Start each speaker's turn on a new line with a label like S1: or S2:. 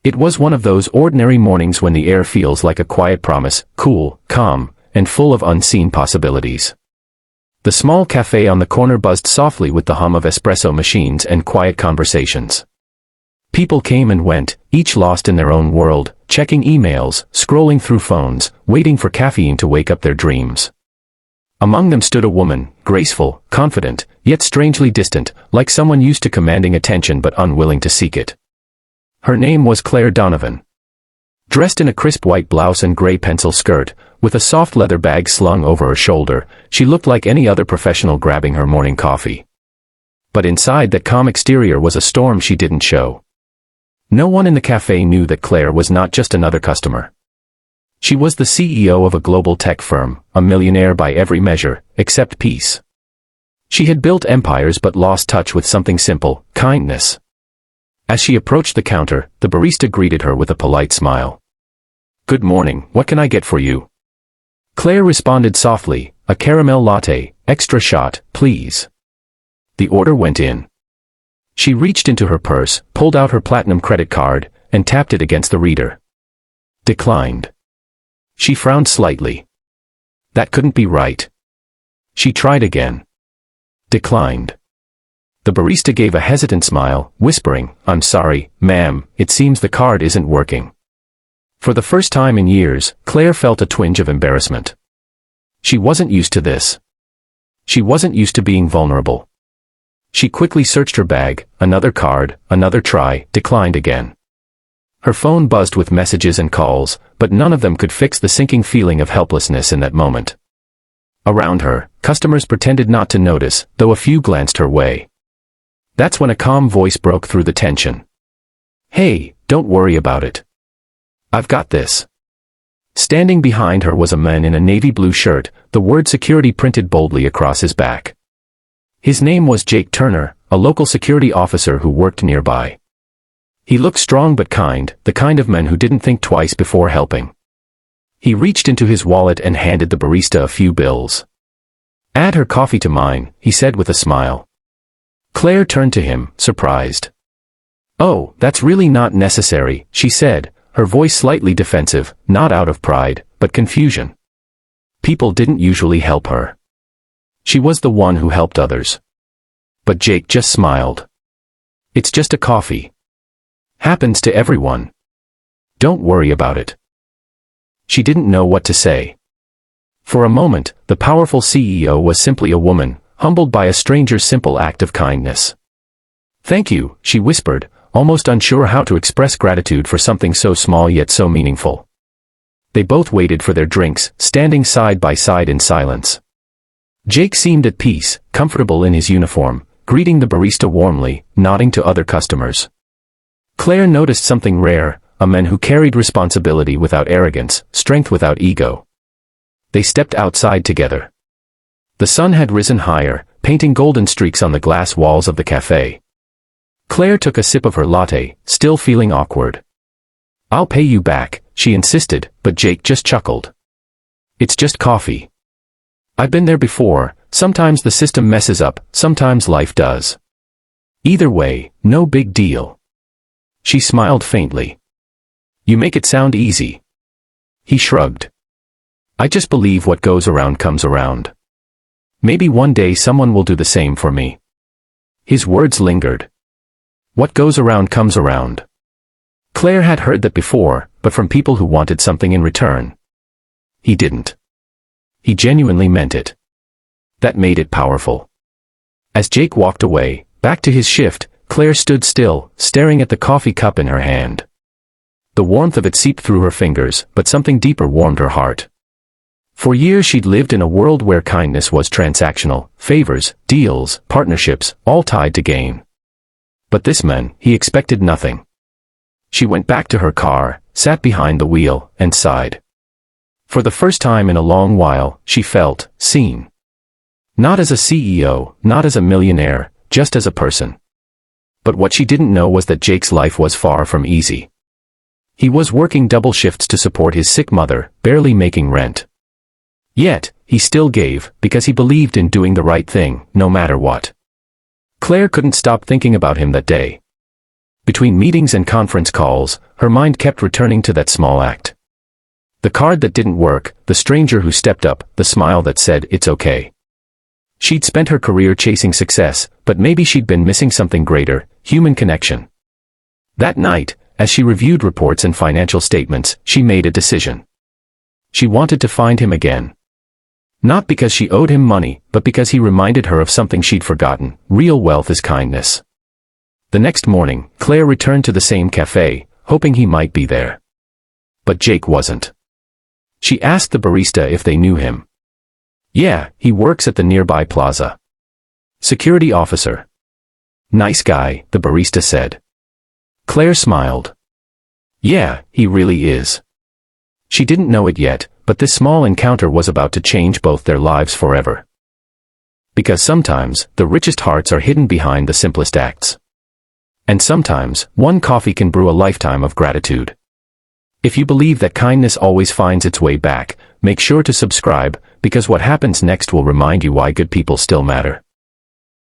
S1: It was one of those ordinary mornings when the air feels like a quiet promise, cool, calm, and full of unseen possibilities. The small cafe on the corner buzzed softly with the hum of espresso machines and quiet conversations. People came and went, each lost in their own world, checking emails, scrolling through phones, waiting for caffeine to wake up their dreams. Among them stood a woman, graceful, confident, yet strangely distant, like someone used to commanding attention but unwilling to seek it. Her name was Claire Donovan. Dressed in a crisp white blouse and gray pencil skirt, with a soft leather bag slung over her shoulder, she looked like any other professional grabbing her morning coffee. But inside that calm exterior was a storm she didn't show. No one in the cafe knew that Claire was not just another customer. She was the CEO of a global tech firm, a millionaire by every measure, except peace. She had built empires but lost touch with something simple, kindness. As she approached the counter, the barista greeted her with a polite smile. "Good morning, what can I get for you?" Claire responded softly, "A caramel latte, extra shot, please." The order went in. She reached into her purse, pulled out her platinum credit card, and tapped it against the reader. Declined. She frowned slightly. That couldn't be right. She tried again. Declined. The barista gave a hesitant smile, whispering, "I'm sorry, ma'am, it seems the card isn't working." For the first time in years, Claire felt a twinge of embarrassment. She wasn't used to this. She wasn't used to being vulnerable. She quickly searched her bag, another card, another try, declined again. Her phone buzzed with messages and calls, but none of them could fix the sinking feeling of helplessness in that moment. Around her, customers pretended not to notice, though a few glanced her way. That's when a calm voice broke through the tension. "Hey, don't worry about it. I've got this." Standing behind her was a man in a navy blue shirt, the word security printed boldly across his back. His name was Jake Turner, a local security officer who worked nearby. He looked strong but kind, the kind of man who didn't think twice before helping. He reached into his wallet and handed the barista a few bills. "Add her coffee to mine," he said with a smile. Claire turned to him, surprised. "Oh, that's really not necessary," she said, her voice slightly defensive, not out of pride, but confusion. People didn't usually help her. She was the one who helped others. But Jake just smiled. "It's just a coffee. Happens to everyone. Don't worry about it." She didn't know what to say. For a moment, the powerful CEO was simply a woman, humbled by a stranger's simple act of kindness. "Thank you," she whispered, almost unsure how to express gratitude for something so small yet so meaningful. They both waited for their drinks, standing side by side in silence. Jake seemed at peace, comfortable in his uniform, greeting the barista warmly, nodding to other customers. Claire noticed something rare, a man who carried responsibility without arrogance, strength without ego. They stepped outside together. The sun had risen higher, painting golden streaks on the glass walls of the cafe. Claire took a sip of her latte, still feeling awkward. "I'll pay you back," she insisted, but Jake just chuckled. "It's just coffee. I've been there before, sometimes the system messes up, sometimes life does. Either way, no big deal." She smiled faintly. "You make it sound easy." He shrugged. "I just believe what goes around comes around. Maybe one day someone will do the same for me." His words lingered. What goes around comes around. Claire had heard that before, but from people who wanted something in return. He didn't. He genuinely meant it. That made it powerful. As Jake walked away, back to his shift, Claire stood still, staring at the coffee cup in her hand. The warmth of it seeped through her fingers, but something deeper warmed her heart. For years she'd lived in a world where kindness was transactional, favors, deals, partnerships, all tied to gain. But this man, he expected nothing. She went back to her car, sat behind the wheel, and sighed. For the first time in a long while, she felt seen. Not as a CEO, not as a millionaire, just as a person. But what she didn't know was that Jake's life was far from easy. He was working double shifts to support his sick mother, barely making rent. Yet, he still gave, because he believed in doing the right thing, no matter what. Claire couldn't stop thinking about him that day. Between meetings and conference calls, her mind kept returning to that small act. The card that didn't work, the stranger who stepped up, the smile that said, "It's okay." She'd spent her career chasing success, but maybe she'd been missing something greater, human connection. That night, as she reviewed reports and financial statements, she made a decision. She wanted to find him again. Not because she owed him money, but because he reminded her of something she'd forgotten. Real wealth is kindness. The next morning, Claire returned to the same cafe, hoping he might be there. But Jake wasn't. She asked the barista if they knew him. "Yeah, he works at the nearby plaza. Security officer." "Nice guy," the barista said. Claire smiled. "Yeah, he really is." She didn't know it yet, but this small encounter was about to change both their lives forever. Because sometimes, the richest hearts are hidden behind the simplest acts. And sometimes, one coffee can brew a lifetime of gratitude. If you believe that kindness always finds its way back, make sure to subscribe, because what happens next will remind you why good people still matter.